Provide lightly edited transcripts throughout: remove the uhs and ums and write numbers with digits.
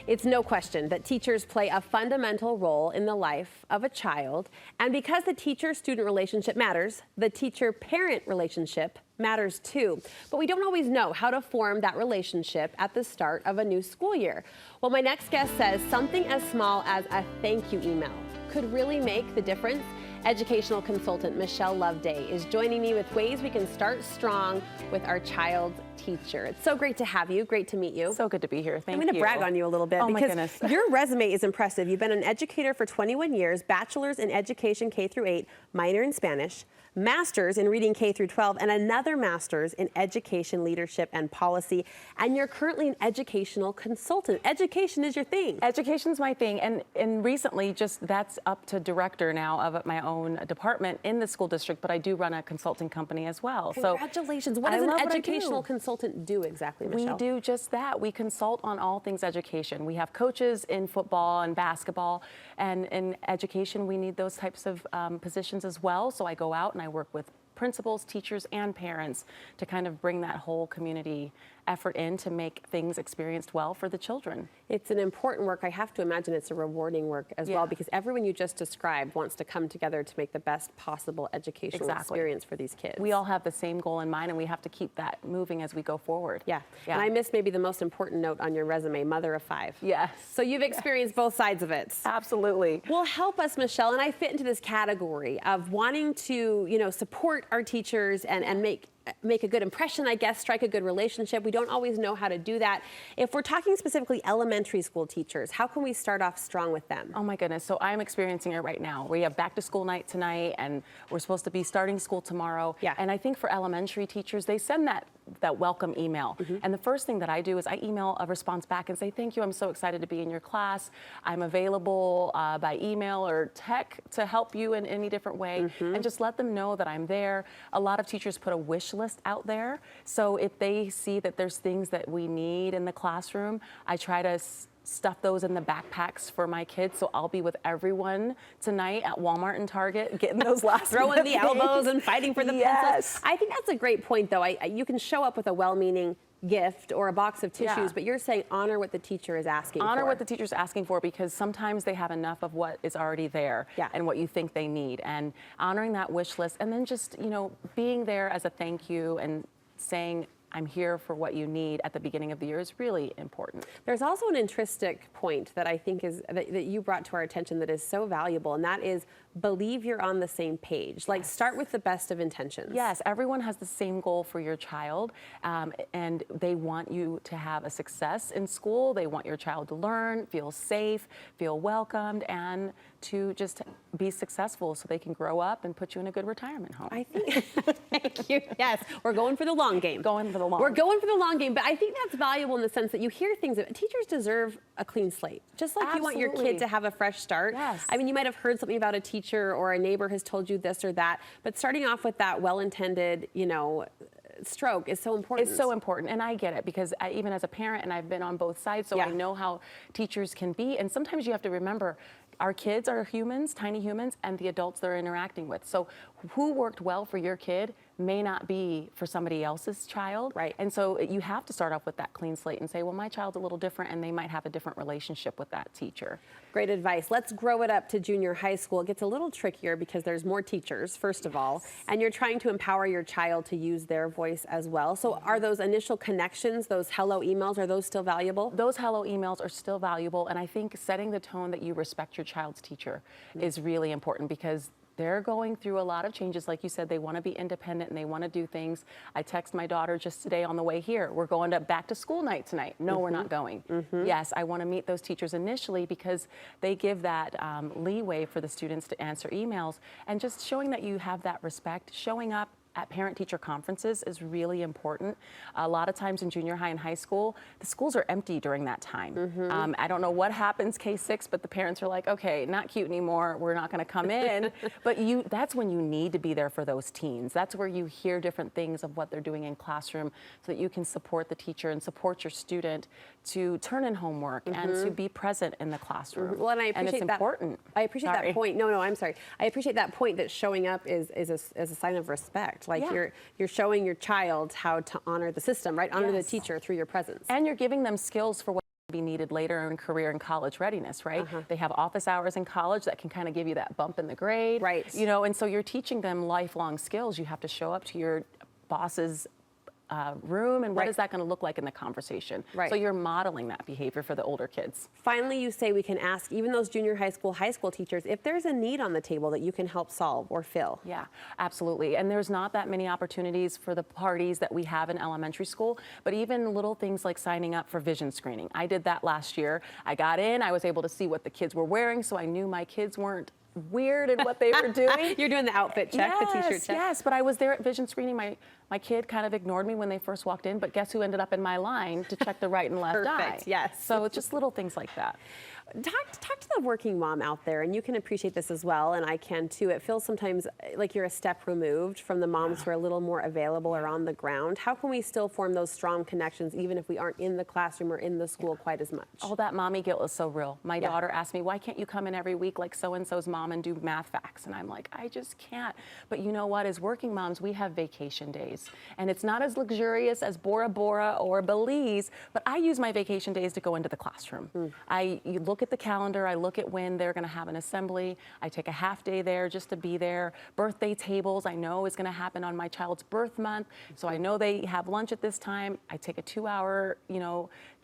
It's no question that teachers play a fundamental role in the life of a child. And because the teacher-student relationship matters, the teacher-parent relationship matters too. But we don't always know how to form that relationship at the start of a new school year. Well, my next guest says something as small as a thank you email could really make the difference. Educational consultant Michelle Loveday is joining me with ways we can start strong with our child's teacher. It's so great to have you. Great to meet you. So good to be here. Thank you. I'm going to brag on you a little bit because because my goodness. Your resume is impressive. You've been an educator for 21 years, bachelor's in education K through 8, minor in Spanish, master's in reading K through 12, and another master's in education leadership and policy. And you're currently an educational consultant. Education is your thing. Education's my thing, and recently that's up to director now of my own department in the school district, but I do run a consulting company as well. Congratulations. What does an educational consultant do exactly, Michelle? We do just that. We consult on all things education. We have coaches in football and basketball, and in education we need those types of positions as well. So I go out and I work with principals, teachers, and parents to kind of bring that whole community effort in to make things experienced well for the children. It's an important work. I have to imagine it's a rewarding work as well, because everyone you just described wants to come together to make the best possible educational experience for these kids. We all have the same goal in mind, and we have to keep that moving as we go forward. Yeah. And I missed maybe the most important note on your resume, mother of 5. Yes. So you've experienced both sides of it. Absolutely. Well, help us, Michelle, and I fit into this category of wanting to, support our teachers and make a good impression, I guess, strike a good relationship. We don't always know how to do that. If we're talking specifically elementary school teachers, how can we start off strong with them? Oh my goodness, so I'm experiencing it right now. We have back to school night tonight, and we're supposed to be starting school tomorrow. Yeah. And I think for elementary teachers, they send that welcome email. And the first thing that I do is I email a response back and say, thank you, I'm so excited to be in your class. I'm available by email or tech to help you in any different way, and just let them know that I'm there. A lot of teachers put a wish list out there. So if they see that there's things that we need in the classroom, I try to stuff those in the backpacks for my kids. So I'll be with everyone tonight at Walmart and Target getting those last throwing the elbows and fighting for the pencils. I think that's a great point, though. You can show up with a well-meaning gift or a box of tissues, but you're saying honor what the teacher is asking for. Honor what the teacher's asking for, because sometimes they have enough of what is already there and what you think they need. And honoring that wish list, and then just, being there as a thank you and saying, I'm here for what you need at the beginning of the year is really important. There's also an intrinsic point that I think is that you brought to our attention that is so valuable, and that is believe you're on the same page. Like, start with the best of intentions. Yes, everyone has the same goal for your child, and they want you to have a success in school. They want your child to learn, feel safe, feel welcomed, and to just be successful so they can grow up and put you in a good retirement home. I think, thank you. Yes, we're going for the long game. Going for the long. We're going for the long game, but I think that's valuable in the sense that you hear things that teachers deserve a clean slate. Just like you want your kid to have a fresh start. Yes. I mean, you might have heard something about a teacher or a neighbor has told you this or that, but starting off with that well-intended, stroke is so important. It's so important, and I get it, because even as a parent, and I've been on both sides, so I know how teachers can be, and sometimes you have to remember our kids are humans, tiny humans, and the adults they're interacting with. So who worked well for your kid may not be for somebody else's child. Right. And so you have to start off with that clean slate and say, well, my child's a little different, and they might have a different relationship with that teacher. Great advice. Let's grow it up to junior high school. It gets a little trickier because there's more teachers, first of all, and you're trying to empower your child to use their voice as well. So are those initial connections, those hello emails, are those still valuable? Those hello emails are still valuable, and I think setting the tone that you respect your child's teacher is really important, because they're going through a lot of changes. Like you said, they want to be independent and they want to do things. I text my daughter just today on the way here, we're going to back to school night tonight. No, we're not going. Yes, I want to meet those teachers initially, because they give that leeway for the students to answer emails, and just showing that you have that respect, showing up at parent-teacher conferences is really important. A lot of times in junior high and high school, the schools are empty during that time. I don't know what happens K-6, but the parents are like, okay, not cute anymore, we're not gonna come in. But that's when you need to be there for those teens. That's where you hear different things of what they're doing in classroom, so that you can support the teacher and support your student to turn in homework and to be present in the classroom. Well, and I appreciate it's that. important. I appreciate that point. No, I'm sorry. I appreciate that point that showing up is a sign of respect. Like you're showing your child how to honor the system, right? Honor the teacher through your presence. And you're giving them skills for what be needed later in career and college readiness, right? They have office hours in college that can kind of give you that bump in the grade. Right. You know, and so you're teaching them lifelong skills. You have to show up to your boss's room, and what is that going to look like in the conversation? Right. So you're modeling that behavior for the older kids. Finally, you say we can ask even those junior high school teachers if there's a need on the table that you can help solve or fill. Yeah, absolutely. And there's not that many opportunities for the parties that we have in elementary school, but even little things like signing up for vision screening. I did that last year. I got in, I was able to see what the kids were wearing, so I knew my kids weren't weird in what they were doing. You're doing the outfit check, the t-shirt check. Yes, but I was there at vision screening. My kid kind of ignored me when they first walked in, but guess who ended up in my line to check the right and left eye? Perfect, yes. So it's just little things like that. Talk to the working mom out there, and you can appreciate this as well, and I can too. It feels sometimes like you're a step removed from the moms who are a little more available or on the ground. How can we still form those strong connections even if we aren't in the classroom or in the school quite as much? Oh, that mommy guilt is so real. My daughter asked me, why can't you come in every week like so-and-so's mom and do math facts? And I'm like, I just can't. But you know what? As working moms, we have vacation days. And it's not as luxurious as Bora Bora or Belize, but I use my vacation days to go into the classroom. You look at the calendar, I look at when they're going to have an assembly. I take a half day there just to be there. Birthday tables, I know is going to happen on my child's birth month, so I know they have lunch at this time. I take a 2-hour,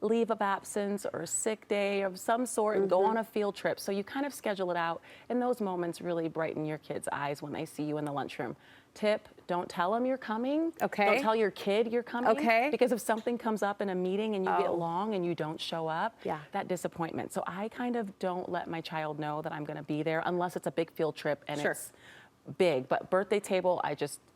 leave of absence or a sick day of some sort and go on a field trip. So you kind of schedule it out, and those moments really brighten your kids' eyes when they see you in the lunchroom. Tip, don't tell them you're coming. Okay. Don't tell your kid you're coming. Okay. Because if something comes up in a meeting and you get long and you don't show up, that disappointment. So I kind of don't let my child know that I'm going to be there unless it's a big field trip and it's big. But birthday table,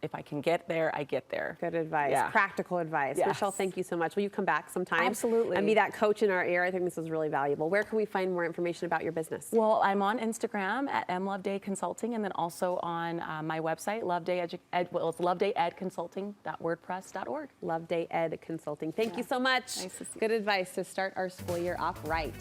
if I can get there, I get there. Good advice. Yeah. Practical advice. Yes. Michelle, thank you so much. Will you come back sometime? Absolutely. And be that coach in our ear? I think this is really valuable. Where can we find more information about your business? Well, I'm on Instagram at mloveday consulting, and then also on my website, it's lovedayedconsulting.wordpress.org. Love Day Ed Consulting. Thank you so much. Nice to see you. Good advice to start our school year off right.